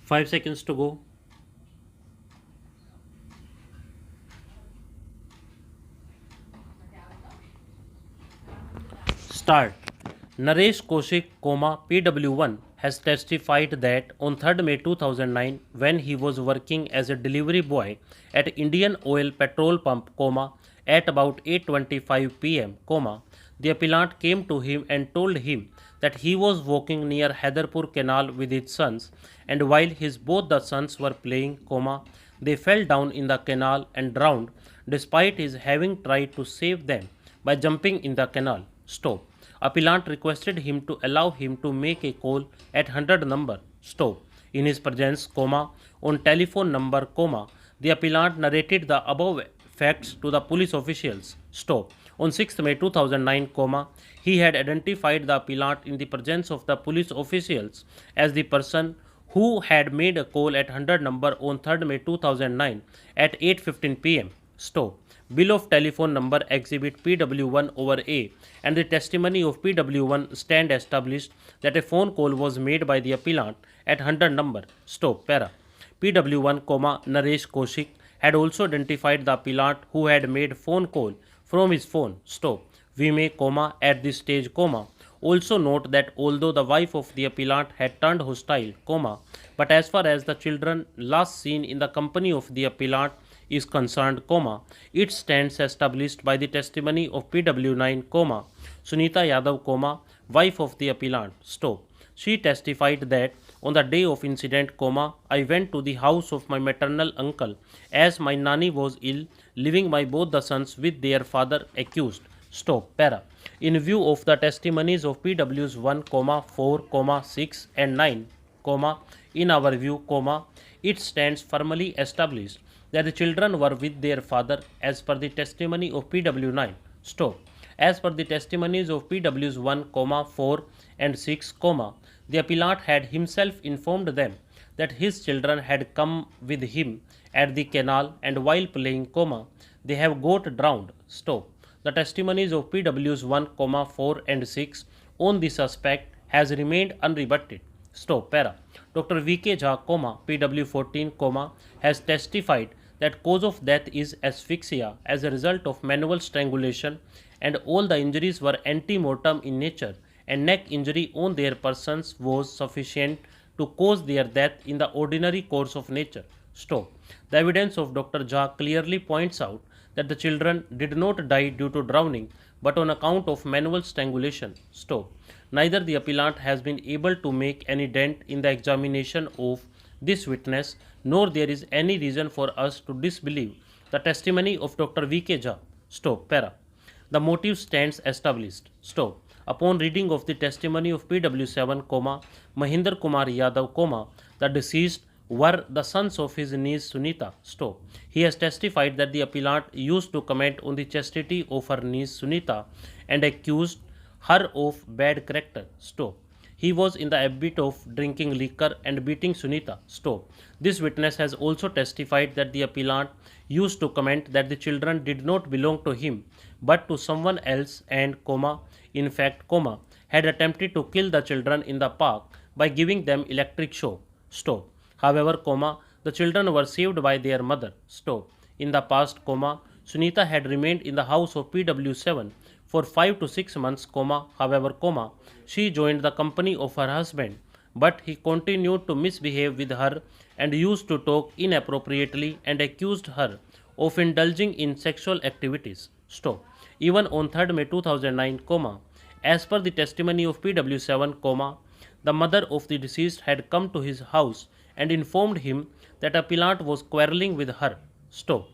5 seconds to go. Start. Naresh Kaushik, PW1 has testified that on 3rd May 2009, when he was working as a delivery boy at Indian Oil petrol pump, at about 8:25 p.m., the appellant came to him and told him that he was walking near Haidarpur Canal with his sons, and while both the sons were playing, they fell down in the canal and drowned, despite his having tried to save them by jumping in the canal. Stop. Appellant requested him to allow him to make a call at 100 number. Stop. In his presence, on telephone number, the appellant narrated the above facts to the police officials. Stop. On 6th May 2009, he had identified the appellant in the presence of the police officials as the person who had made a call at 100 number on 3rd May 2009 at 8:15 p.m. Stop. Bill of telephone number exhibit PW1 over A and the testimony of PW1 stand established that a phone call was made by the appellant at 100 number. Stop. Para. PW1, Naresh Kaushik had also identified the appellant who had made phone call from his phone. Stop. We may, at this stage, also note that although the wife of the appellant had turned hostile, but as far as the children last seen in the company of the appellant is concerned, it stands established by the testimony of PW9, Sunita Yadav, wife of the appellant. Stop. She testified that on the day of incident, I went to the house of my maternal uncle as my nanny was ill, leaving my both the sons with their father accused. Stop. Para. In view of the testimonies of PWs 1, 4, 6 and 9, in our view, it stands firmly established that the children were with their father as per the testimony of PW9. Stop. As per the testimonies of PWs 1, 4 and 6, the appellant had himself informed them that his children had come with him at the canal and while playing, they have got drowned. Stop. The testimonies of PWs 1, 4 and 6 on the suspect has remained unrebutted. Stop. Para. Dr. V.K. Jha, PW14, has testified that cause of death is asphyxia as a result of manual strangulation and all the injuries were ante-mortem in nature and neck injury on their persons was sufficient to cause their death in the ordinary course of nature. Stop. The evidence of Dr. Jha clearly points out that the children did not die due to drowning but on account of manual strangulation. Stop. Neither the appellant has been able to make any dent in the examination of this witness, nor there is any reason for us to disbelieve the testimony of Dr. V.K. Jha. Stop. Para. The motive stands established. Stop. Upon reading of the testimony of PW7, Mahinder Kumar Yadav, the deceased were the sons of his niece Sunita. Stop. He has testified that the appellant used to comment on the chastity of her niece Sunita and accused her of bad character. Stop. He was in the habit of drinking liquor and beating Sunita. Stop. This witness has also testified that the appellant used to comment that the children did not belong to him but to someone else and, in fact, had attempted to kill the children in the park by giving them electric shock. Stop. However, the children were saved by their mother. Stop. In the past, Sunita had remained in the house of PW7 for 5 to 6 months, however, she joined the company of her husband, but he continued to misbehave with her and used to talk inappropriately and accused her of indulging in sexual activities. Stop. Even on 3rd May 2009, as per the testimony of PW7, the mother of the deceased had come to his house and informed him that appellant was quarreling with her. Stop.